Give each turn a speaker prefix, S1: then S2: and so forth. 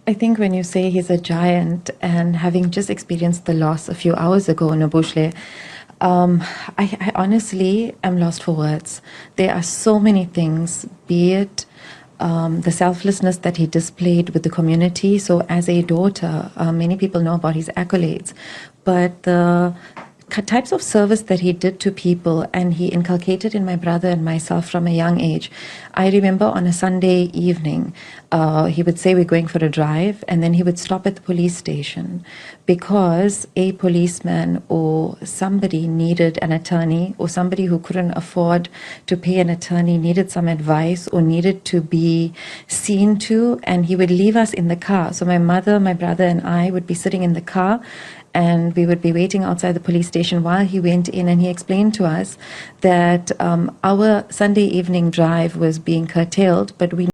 S1: I think when you say he's a giant, and having just experienced the loss a few hours ago in Abushle, I honestly am lost for words. There are so many things, be it the selflessness that he displayed with the community. So as a daughter, many people know about his accolades, but the types of service that he did to people, and he inculcated in my brother and myself from a young age. I remember on a Sunday evening, he would say we're going for a drive, and then he would stop at the police station because a policeman or somebody needed an attorney, or somebody who couldn't afford to pay an attorney needed some advice or needed to be seen to, and he would leave us in the car. So my mother, my brother, and I would be sitting in the car, and we would be waiting outside the police station while he went in, and he explained to us that our Sunday evening drive was being curtailed, but we